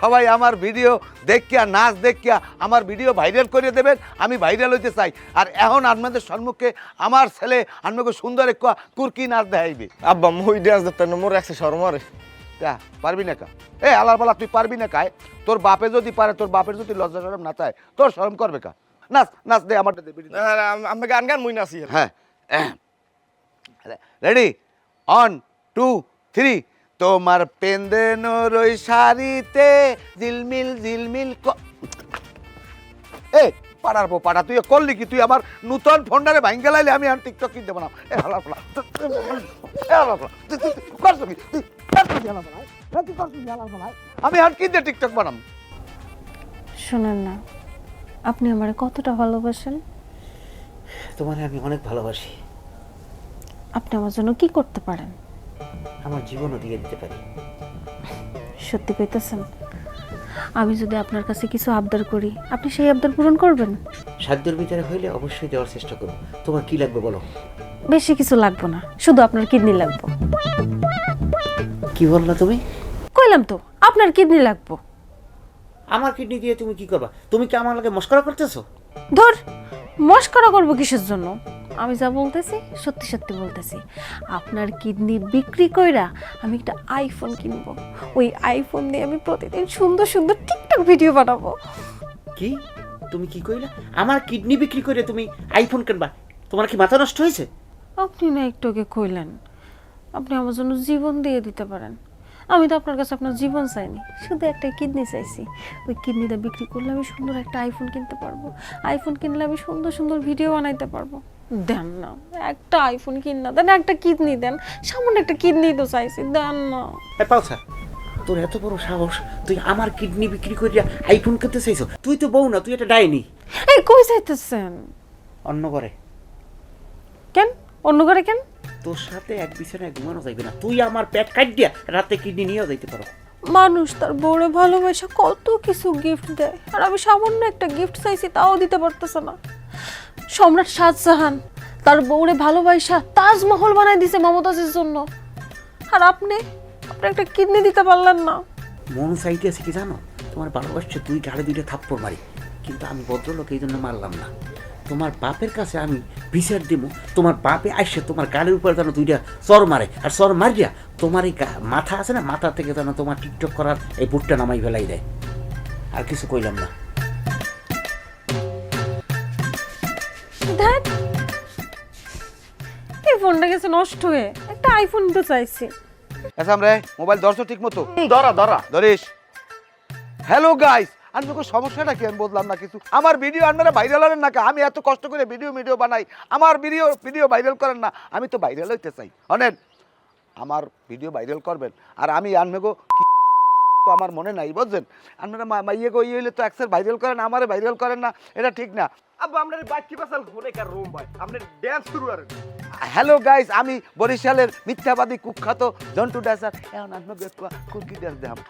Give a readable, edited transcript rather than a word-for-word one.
সবাই আমার ভিডিও দেখিয়া নাচ দেখিয়া আমার ভিডিও ভাইরাল করে দেবেন, আমি ভাইরাল হইতে চাই। আর এখন আপনাদের সম্মুখে আমার ছেলে আপনাকে সুন্দর এক কুরকি নাচ দেখাইবে। আব্বা মুই ডান্স দেখতে মোর একশো শরম আরে। তা পারবি না কা? এ আলার পালা তুই পারবি না কায়? তোর বাপে যদি পারে, তোর বাপের যদি লজ্জা শরম না চায়, তোর শরম করবে কা? নাচ নাচ দে, আমারটা দে। আমি গান গান মুই নাচি। হ্যাঁ, রেডি, 1 2 3। তোমার পেন্দেনোর ওই শাড়িতে ঝিলমিল ঝিলমিল এ পাড়ার বউ পাড়া, তুই করলি কি? তুই আমার নূতন ফোনটারে ভাঙ্গে লাইলে আমি আর টিকটক কিনতে বানাম। এ হালা ফলা, আমি আর কিনতে টিকটক বানাম। শোনেন না, আপনি আমারে কতটা ভালোবাসেন? তোমারে আমি অনেক ভালোবাসি। আপনি আমার জন্য কি করতে পারেন? আমার জীবনও দিয়ে দিতে পারি। সত্যি কইতেছেন? আমি যদি আপনার কাছে কিছু আবদার করি, আপনি সেই আবদার পূরণ করবেন? সাধ্যের ভিতরে হইলে অবশ্যই দেওয়ার চেষ্টা করব। তোমার কি লাগবে বলো? বেশি কিছু লাগবে না, শুধু আপনার কিডনি লাগবে। কি বললা তুমি? কইলাম তো আপনার কিডনি লাগবে। আমার কিডনি দিয়ে তুমি কি করবা? তুমি কি আমার লাগে মস্করা করতেছো? ধর, মস্করা করবো কিসের জন্য? আমি যা বলতেছি সত্যি সত্যি বলতেছি। আপনার কিডনি বিক্রি কইরা আমি একটা আইফোন কিনবো। ওই আইফোন দিয়ে আমি প্রতিদিন সুন্দর সুন্দর টিকটক ভিডিও বানাবো। কি? তুমি কি কইলা? আমার কিডনি বিক্রি করে তুমি আইফোন কিনবা? তোমার কি মাথা নষ্ট হয়েছে? আপনি না একটু আগে কইলেন আপনি আমার জন্য জীবন দিয়ে দিতে পারেন। আমি তো আপনার কাছে আপনার জীবন চাইনি, শুধু একটা কিডনি চাইছি। ওই কিডনিটা বিক্রি করলে আমি সুন্দর একটা আইফোন কিনতে পারবো। আইফোন কিনলে আমি সুন্দর সুন্দর ভিডিও বানাইতে পারবো। দেন না, একটা আইফোন কিন না, দেন একটা কিডনি দেন। সামান্য একটা কিডনি তো চাইছি, দেন না। পালসা, তোর এত বড় সাহস, তুই আমার কিডনি বিক্রি করে আইফোন কিনতে চাইছো? তুই তো বউ না, তুই এটা ডাইনি। এই কই চাইতেছেন? অন্য করে। কেন অন্য ঘরে কেন? তোর সাথে এক বিছানায় ঘুমানো যাইবে না। তুই আমার পেট কাটিয়া রাতে কিডনি নিয়েও যাইতে পারো। মানুষ তার বউরে ভালোবাসা কত কিছু গিফট দেয়, আর আমি সামান্য একটা গিফট চাইছি, তাও দিতে পারতেছে না। সম্রাট শাহজাহান তার বউরে ভালোবাসা তাজমহল বানাই দিছে মমতাজের জন্য, আর আপনি একটা কিডনি দিতে পারলেন না। মন চাইতে আছে কি জানো? তোমার ভালোবাসছে, তুই গাড়ি দুইটা থাপ্পড় মারি, কিন্তু আমি ভদ্রলোক এই জন্য মারলাম না। তোমার বাপের কাছে আমি বিচার দিব, তোমার বাপে আসছে তোমার গাড়ির উপরে যেন দুইটা চর মারে, আর চর মারিয়া তোমার এই মাথা আছে না, মাথা থেকে যেন তোমার টিকটক করার এই বুটটা নামাই ফেলাই দেয়। আর কিছু কইলাম না। ধ্যাৎ, এই ফোনটা গেছে নষ্ট হয়ে, একটা আইফোন নিতে চাইছি। আচ্ছা আমরা মোবাইল ধরছো ঠিক মতো? ধরা ধরা ধরিস। হ্যালো গাইস, আমি তোকে সমস্যাটা কি আমি বললাম না কিছু? আমার ভিডিও আপনারা ভাইরাল হলেন না কা? আমি এত কষ্ট করে ভিডিও বানাই, আমার ভিডিও ভাইরাল করেন না। আমি তো ভাইরাল হইতে চাই, অনেক আমার ভিডিও ভাইরাল করবেন। আর আমি আনমেগো তো আমার মনে নাই, বুঝছেন? আপনারা মাইয়ে গো ইয়ে হইলে তো একসার ভাইরাল করেন, আমারে ভাইরাল করেন না, এটা ঠিক না। আব্বা আপনার বাচ্চি পাসাল ঘুরে কার রুম ভাই, আপনার ড্যান্স শুরু আর। হ্যালো গাইস, আমি বরিশালের মিথ্যাবাদী কুখ্যাত জন্টু ড্যান্সার। এখন আনমেগো কুকি ড্যান্স দেখাম।